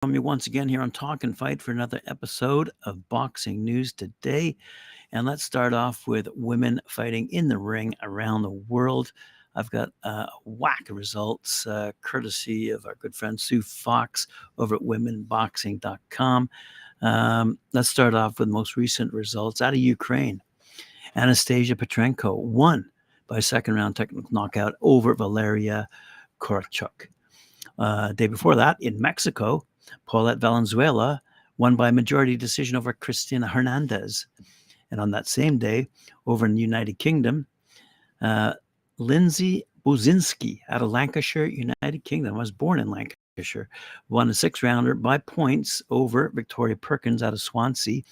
Me once again here on Talk and Fight for another episode of Boxing News Today. And let's start off with women fighting in the ring around the world. I've got a whack of results courtesy of our good friend Sue Fox over at womenboxing.com. Let's start off with most recent results out of Ukraine. Anastasia Petrenko won by second round technical knockout over Valeria Korachuk. Day before that, in Mexico, Paulette Valenzuela won by majority decision over Cristina Hernandez. And on that same day, over in the United Kingdom, Linzi Buczynskyj out of Lancashire, United Kingdom, was born in Lancashire, won a six-rounder by points over Victoria Perkins out of Swansea.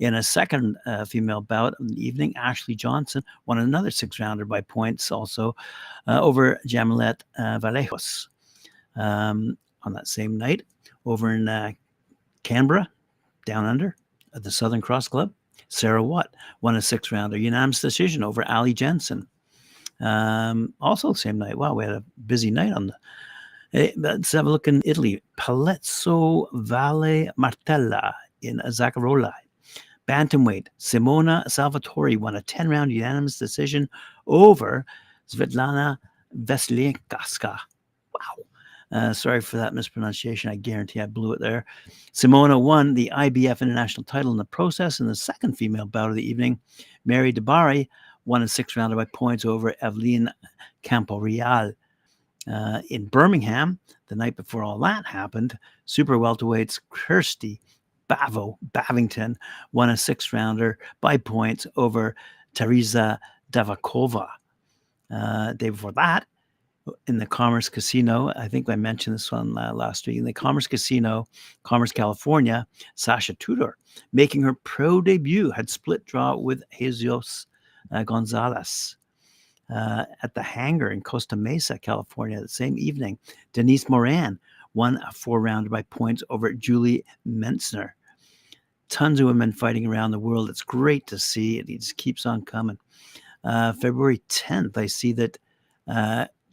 In a second female bout of the evening, Ashley Johnson won another six-rounder by points also over Jamilet Vallejos. On that same night, over in Canberra, down under, at the Southern Cross Club, Sarah Watt won a six-rounder unanimous decision over Ali Jensen. Also same night. Wow, we had a busy night on the... Let's have a look in Italy. Palazzo Valle Martella in Zaccaroli. Bantamweight, Simona Salvatori won a 10-round unanimous decision over Svetlana Veselikaska. Wow. Sorry for that mispronunciation. I guarantee I blew it there. Simona won the IBF International title in the process. In the second female bout of the evening, Mary DeBari won a six-rounder by points over Evelyn Camporeal. In Birmingham, the night before all that happened, super welterweights Kirstie Bavington won a six-rounder by points over Teresa Davakova. Day before that, in the Commerce Casino, I think I mentioned this one last week, in the Commerce Casino, Commerce, California, Sasha Tutor, making her pro debut, had split draw with Jesus Gonzalez. At the hangar in Costa Mesa, California, the same evening, Denise Moran won a four-rounder by points over Julie Mentzner. Tons of women fighting around the world. It's great to see. It just keeps on coming. February 10th, I see that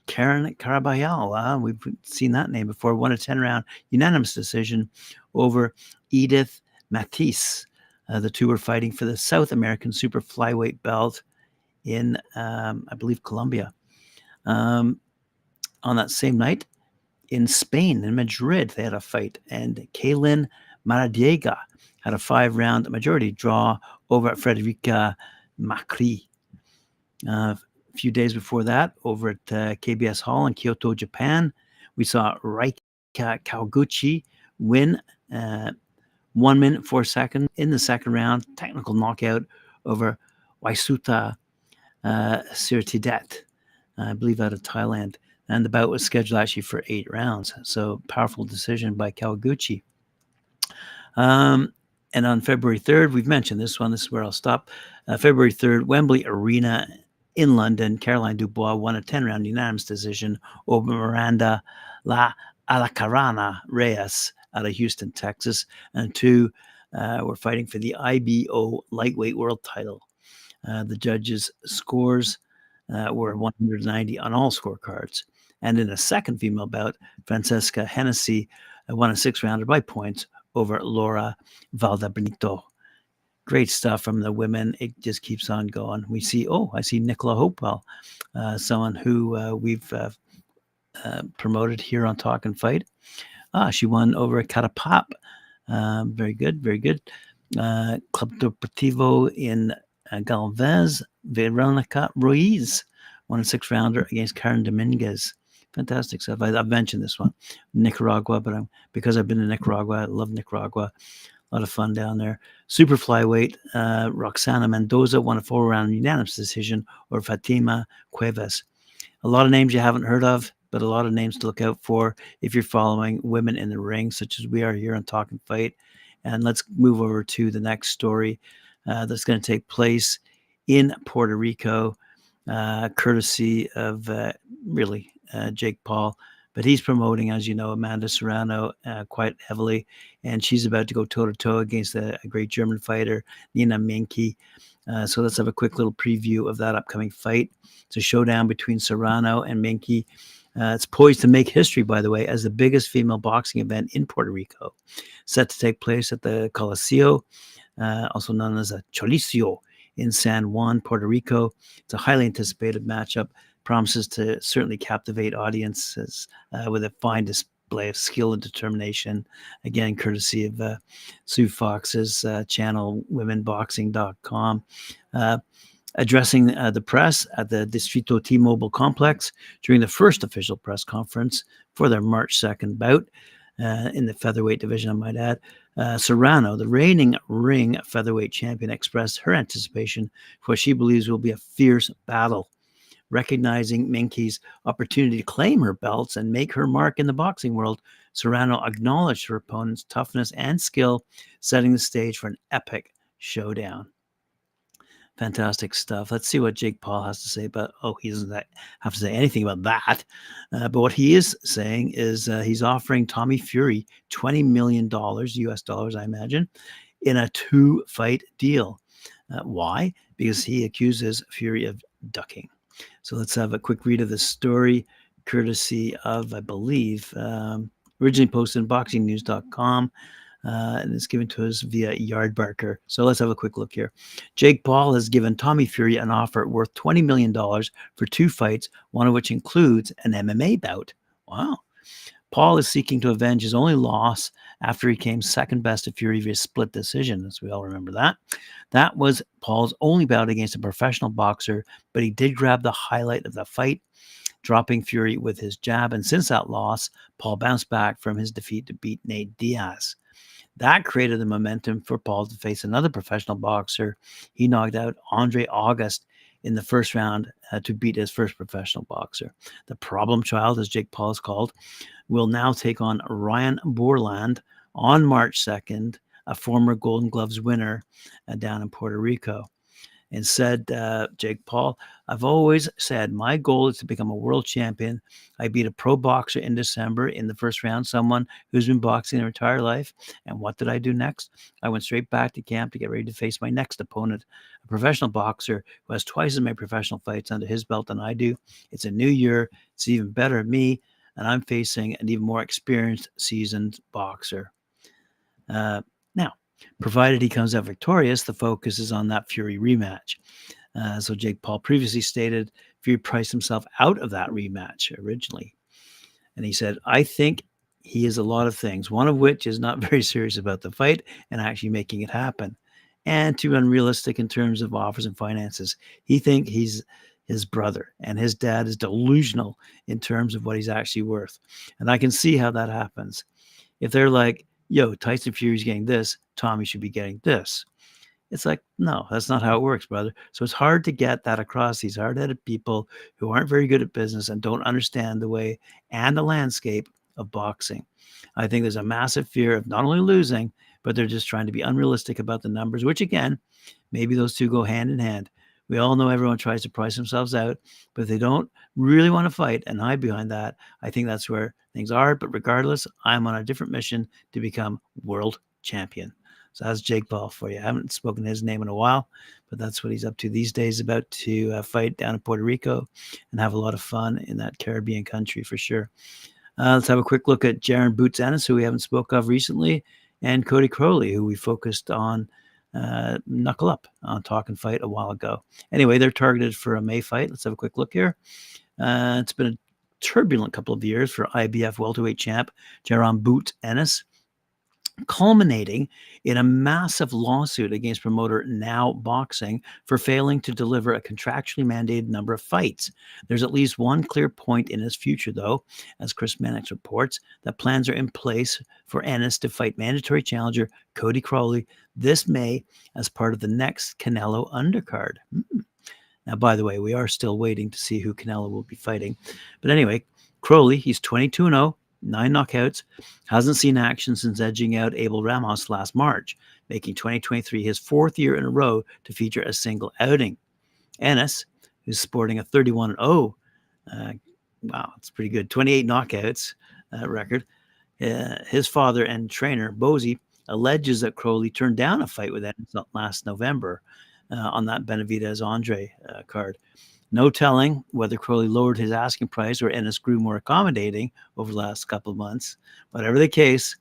Karen Carabayal, we've seen that name before, won a 10-round unanimous decision over Edith Matisse. The two were fighting for the South American super flyweight belt in, I believe, Colombia. On that same night, in Spain, in Madrid, they had a fight, and Kaylin Maradiega had a 5-round majority draw over Frederica Macri. A few days before that, over at KBS Hall in Kyoto, Japan, we saw Raika Kawaguchi win 1 minute 4 seconds in the second round, technical knockout over Waisuta Sirtidet, I believe out of Thailand. And the bout was scheduled actually for 8 rounds. So powerful decision by Kawaguchi. And on February 3rd, we've mentioned this one. This is where I'll stop. February 3rd, Wembley Arena in London, Caroline Dubois won a 10-round unanimous decision over Miranda La Alacarana Reyes out of Houston, Texas. And two were fighting for the IBO lightweight world title. The judges' scores were 190 on all scorecards. And in a second female bout, Francesca Hennessy won a 6-rounder by points over Laura Valdebenito. Great stuff from the women. It just keeps on going. We see, I see Nicola Hopewell, someone who we've promoted here on Talk and Fight. She won over Catapap. Very good, very good. Club Deportivo in Galvez, Veronica Ruiz won a 6-rounder against Karen Dominguez. Fantastic stuff. I've mentioned this one, Nicaragua, but because I've been to Nicaragua, I love Nicaragua. A lot of fun down there. Super flyweight, Roxana Mendoza won a 4-round unanimous decision over Fatima Cuevas. A lot of names you haven't heard of, but a lot of names to look out for if you're following women in the ring, such as we are here on Talk and Fight. And let's move over to the next story that's going to take place in Puerto Rico, courtesy of Jake Paul. But he's promoting, as you know, Amanda Serrano quite heavily, and she's about to go toe-to-toe against a great German fighter, Nina Meinke. So let's have a quick little preview of that upcoming fight. It's a showdown between Serrano and Meinke. It's poised to make history, by the way, as the biggest female boxing event in Puerto Rico, set to take place at the Coliseo, also known as a Cholicio, in San Juan, Puerto Rico. It's a highly anticipated matchup, promises to certainly captivate audiences with a fine display of skill and determination. Again, courtesy of Sue Fox's channel, womenboxing.com. Addressing the press at the Distrito T-Mobile complex during the first official press conference for their March 2nd bout in the featherweight division, I might add, Serrano, the reigning ring featherweight champion, expressed her anticipation for what she believes will be a fierce battle. Recognizing Meinke's opportunity to claim her belts and make her mark in the boxing world, Serrano acknowledged her opponent's toughness and skill, setting the stage for an epic showdown. Fantastic stuff. Let's see what Jake Paul has to say about. He doesn't have to say anything about that. But what he is saying is he's offering Tommy Fury $20 million, US dollars, I imagine, in a 2-fight deal. Why? Because he accuses Fury of ducking. So let's have a quick read of the story, courtesy of, I believe, originally posted in boxingnews.com. And it's given to us via Yardbarker. So let's have a quick look here. Jake Paul has given Tommy Fury an offer worth $20 million for 2 fights, one of which includes an MMA bout. Wow. Paul is seeking to avenge his only loss after he came second best to Fury via split decision, as we all remember that. That was Paul's only bout against a professional boxer, but he did grab the highlight of the fight, dropping Fury with his jab. And since that loss, Paul bounced back from his defeat to beat Nate Diaz. That created the momentum for Paul to face another professional boxer. He knocked out Andre August in the first round to beat his first professional boxer. The problem child, as Jake Paul is called, will now take on Ryan Bourland on March 2nd, a former Golden Gloves winner down in Puerto Rico. And said Jake Paul, I've always said my goal is to become a world champion. I beat a pro boxer in December in the first round, someone who's been boxing their entire life. And what did I do next? I went straight back to camp to get ready to face my next opponent, a professional boxer who has twice as many professional fights under his belt than I do. It's a new year. It's even better at me. And I'm facing an even more experienced, seasoned boxer. Now, provided he comes out victorious, the focus is on that Fury rematch. So Jake Paul previously stated Fury priced himself out of that rematch originally. And he said, I think he is a lot of things, one of which is not very serious about the fight and actually making it happen, and too unrealistic in terms of offers and finances. He thinks he's his brother, and his dad is delusional in terms of what he's actually worth. And I can see how that happens. If they're like, yo, Tyson Fury's getting this, Tommy should be getting this. It's like, no, that's not how it works, brother. So it's hard to get that across these hard-headed people who aren't very good at business and don't understand the way and the landscape of boxing. I think there's a massive fear of not only losing, but they're just trying to be unrealistic about the numbers, which again, maybe those two go hand in hand. We all know everyone tries to price themselves out, but if they don't really want to fight and hide behind that, I think that's where things are. But regardless, I'm on a different mission to become world champion. So that's Jake Paul for you. I haven't spoken his name in a while, but that's what he's up to these days, about to fight down in Puerto Rico and have a lot of fun in that Caribbean country for sure. Let's have a quick look at Jaron Boots Ennis, who we haven't spoke of recently, and Cody Crowley, who we focused on Knuckle Up on Talk and Fight a while ago. Anyway, they're targeted for a May fight. Let's have a quick look here. It's been a turbulent couple of years for IBF welterweight champ Jaron Boots Ennis, culminating in a massive lawsuit against promoter Now Boxing for failing to deliver a contractually mandated number of fights. There's at least one clear point in his future, though, as Chris Mannix reports, that plans are in place for Ennis to fight mandatory challenger Cody Crowley this May as part of the next Canelo undercard. Now, by the way, we are still waiting to see who Canelo will be fighting. But anyway, Crowley, he's 22-0. 9 knockouts, hasn't seen action since edging out Abel Ramos last March, making 2023 his 4th year in a row to feature a single outing. Ennis, who's sporting a 31-0, wow, it's pretty good, 28 knockouts record. His father and trainer, Bozy, alleges that Crowley turned down a fight with Ennis last November on that Benavidez Andre card. No telling whether Crowley lowered his asking price or Ennis grew more accommodating over the last couple of months. Whatever the case,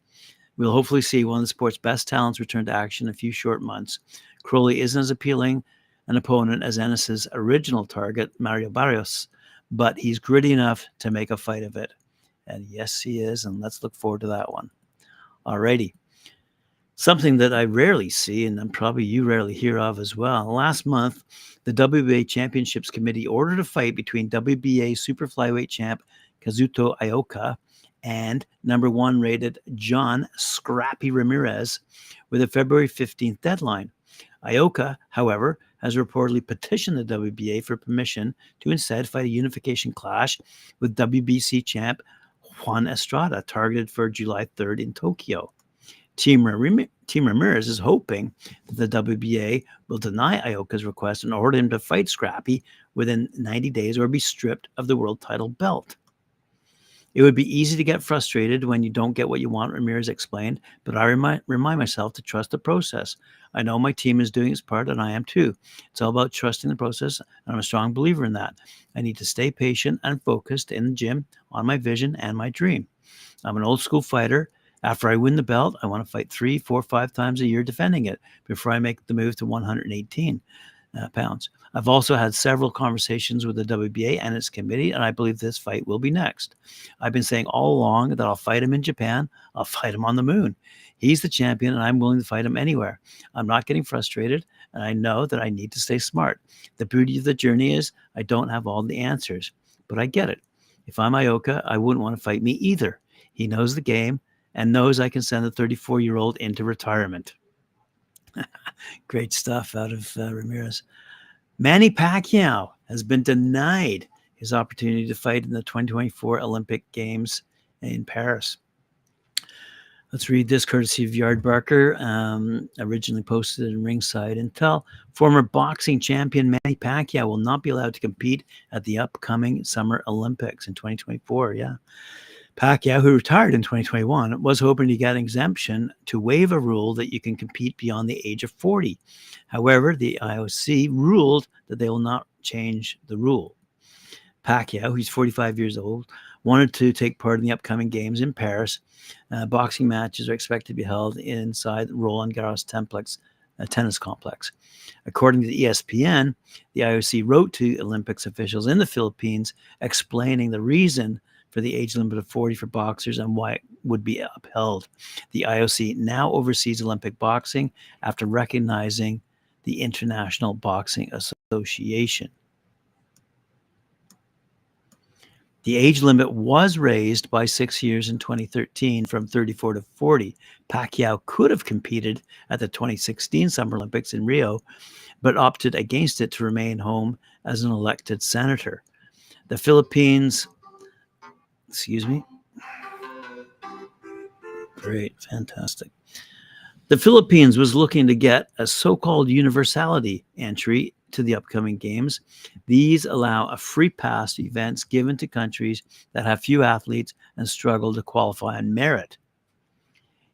we'll hopefully see one of the sport's best talents return to action in a few short months. Crowley isn't as appealing an opponent as Ennis's original target, Mario Barrios, but he's gritty enough to make a fight of it. And yes, he is, and let's look forward to that one. Alrighty. Something that I rarely see, and probably you rarely hear of as well. Last month, the WBA Championships Committee ordered a fight between WBA super flyweight champ Kazuto Ioka and number 1 rated John Scrappy Ramirez with a February 15th deadline. Ioka, however, has reportedly petitioned the WBA for permission to instead fight a unification clash with WBC champ Juan Estrada, targeted for July 3rd in Tokyo. Team Ramirez is hoping that the WBA will deny Ioka's request and order him to fight Scrappy within 90 days or be stripped of the world title belt. It would be easy to get frustrated when you don't get what you want, Ramirez explained, but I remind myself to trust the process. I know my team is doing its part, and I am too. It's all about trusting the process, and I'm a strong believer in that. I need to stay patient and focused in the gym on my vision and my dream. I'm an old school fighter. After I win the belt, I want to fight 3, 4, 5 times a year defending it before I make the move to 118 pounds. I've also had several conversations with the WBA and its committee, and I believe this fight will be next. I've been saying all along that I'll fight him in Japan. I'll fight him on the moon. He's the champion, and I'm willing to fight him anywhere. I'm not getting frustrated, and I know that I need to stay smart. The beauty of the journey is I don't have all the answers, but I get it. If I'm Ioka, I wouldn't want to fight me either. He knows the game and knows I can send the 34-year-old into retirement. Great stuff out of Ramirez. Manny Pacquiao has been denied his opportunity to fight in the 2024 Olympic Games in Paris. Let's read this courtesy of Yardbarker, originally posted in Ringside Intel. Former boxing champion Manny Pacquiao will not be allowed to compete at the upcoming Summer Olympics in 2024. Yeah. Pacquiao, who retired in 2021, was hoping to get an exemption to waive a rule that you can compete beyond the age of 40. However, the IOC ruled that they will not change the rule. Pacquiao, who's 45 years old, wanted to take part in the upcoming games in Paris. Boxing matches are expected to be held inside Roland Garros tennis complex. According to ESPN, the IOC wrote to Olympics officials in the Philippines explaining the reason for the age limit of 40 for boxers and why it would be upheld. The IOC now oversees Olympic boxing after recognizing the International Boxing Association. The age limit was raised by 6 years in 2013 from 34 to 40. Pacquiao could have competed at the 2016 Summer Olympics in Rio, but opted against it to remain home as an elected senator. The Philippines, Great, fantastic. The Philippines was looking to get a so-called universality entry to the upcoming games. These allow a free pass to events given to countries that have few athletes and struggle to qualify on merit.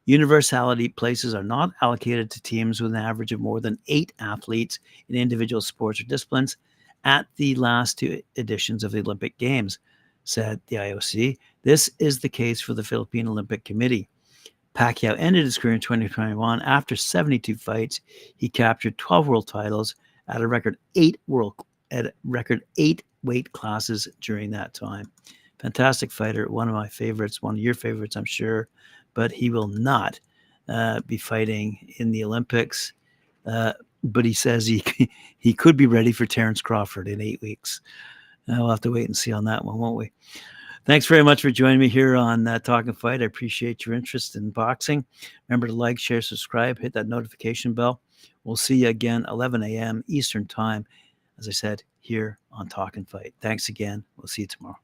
Universality places are not allocated to teams with an average of more than 8 athletes in individual sports or disciplines at the last 2 editions of the Olympic Games, said the IOC. This is the case for the Philippine Olympic Committee. Pacquiao ended his career in 2021. After 72 fights, he captured 12 world titles at a record 8 weight classes during that time. Fantastic fighter, one of my favorites, one of your favorites, I'm sure, but he will not be fighting in the Olympics. But he says he could be ready for Terence Crawford in 8 weeks. We'll have to wait and see on that one, won't we? Thanks very much for joining me here on Talking Fight. I appreciate your interest in boxing. Remember to like, share, subscribe, hit that notification bell. We'll see you again 11 a.m. Eastern Time, as I said, here on Talking Fight. Thanks again. We'll see you tomorrow.